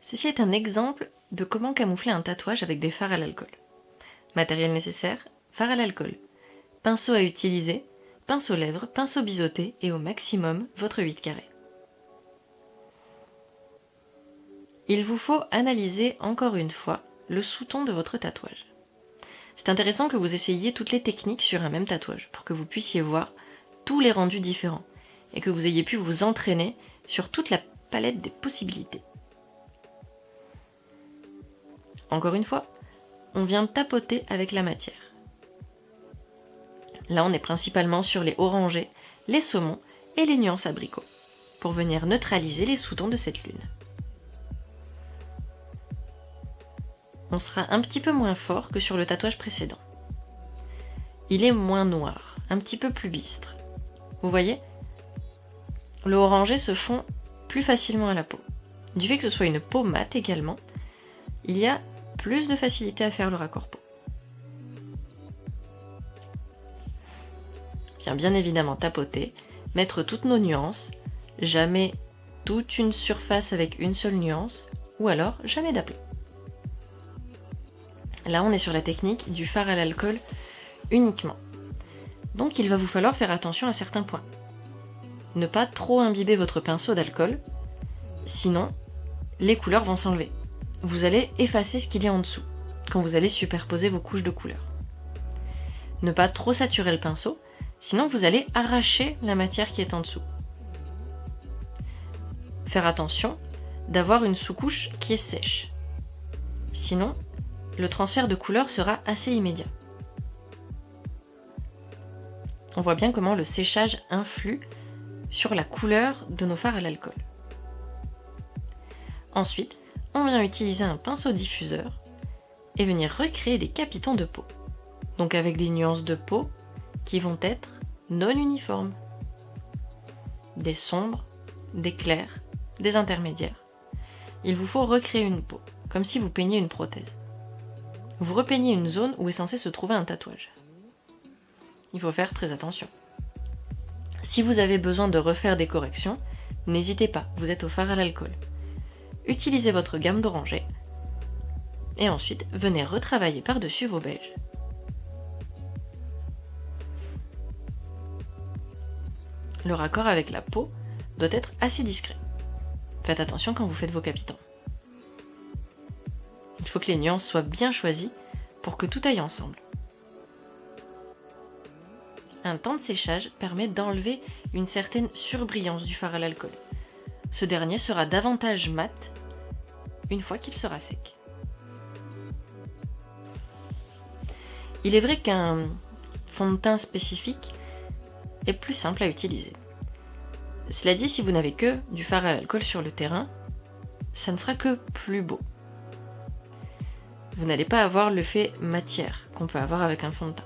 Ceci est un exemple de comment camoufler un tatouage avec des fards à l'alcool. Matériel nécessaire, fard à l'alcool. Pinceau à utiliser, pinceau lèvres, pinceau biseauté et au maximum votre 8 carré. Il vous faut analyser encore une fois le sous-ton de votre tatouage. C'est intéressant que vous essayiez toutes les techniques sur un même tatouage pour que vous puissiez voir tous les rendus différents et que vous ayez pu vous entraîner sur toute la palette des possibilités. Encore une fois, on vient tapoter avec la matière. Là, on est principalement sur les orangés, les saumons et les nuances abricots pour venir neutraliser les sous-tons de cette lune. On sera un petit peu moins fort que sur le tatouage précédent. Il est moins noir, un petit peu plus bistre. Vous voyez ? Le orangé se fond plus facilement à la peau. Du fait que ce soit une peau mate également, il y a plus de facilité à faire le raccord peau. Bien évidemment tapoter, mettre toutes nos nuances, jamais toute une surface avec une seule nuance, ou alors jamais d'aplat. Là, on est sur la technique du fard à l'alcool uniquement. Donc il va vous falloir faire attention à certains points. Ne pas trop imbiber votre pinceau d'alcool, sinon les couleurs vont s'enlever. Vous allez effacer ce qu'il y a en dessous, quand vous allez superposer vos couches de couleurs. Ne pas trop saturer le pinceau, sinon vous allez arracher la matière qui est en dessous. Faire attention d'avoir une sous-couche qui est sèche. Sinon, le transfert de couleur sera assez immédiat. On voit bien comment le séchage influe sur la couleur de nos fards à l'alcool. Ensuite, on vient utiliser un pinceau diffuseur et venir recréer des capitons de peau. Donc avec des nuances de peau qui vont être non uniformes. Des sombres, des clairs, des intermédiaires. Il vous faut recréer une peau, comme si vous peigniez une prothèse. Vous repeignez une zone où est censé se trouver un tatouage. Il faut faire très attention. Si vous avez besoin de refaire des corrections, n'hésitez pas, vous êtes au fard à l'alcool. Utilisez votre gamme d'orangés et ensuite venez retravailler par-dessus vos beiges. Le raccord avec la peau doit être assez discret. Faites attention quand vous faites vos capitons. Il faut que les nuances soient bien choisies pour que tout aille ensemble. Un temps de séchage permet d'enlever une certaine surbrillance du fard à l'alcool. Ce dernier sera davantage mat une fois qu'il sera sec. Il est vrai qu'un fond de teint spécifique est plus simple à utiliser. Cela dit, si vous n'avez que du fard à l'alcool sur le terrain, ça ne sera que plus beau. Vous n'allez pas avoir l'effet matière qu'on peut avoir avec un fond de teint.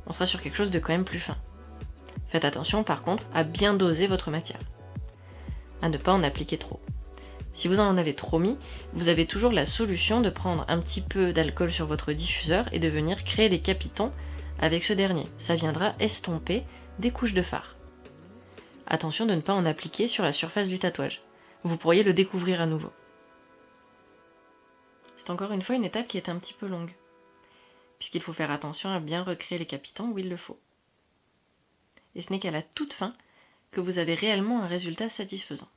On sera sur quelque chose de quand même plus fin. Faites attention par contre à bien doser votre matière, à ne pas en appliquer trop. Si vous en avez trop mis, vous avez toujours la solution de prendre un petit peu d'alcool sur votre diffuseur et de venir créer des capitons avec ce dernier. Ça viendra estomper des couches de fard. Attention de ne pas en appliquer sur la surface du tatouage. Vous pourriez le découvrir à nouveau. C'est encore une fois une étape qui est un petit peu longue, puisqu'il faut faire attention à bien recréer les capitons où il le faut. Et ce n'est qu'à la toute fin que vous avez réellement un résultat satisfaisant.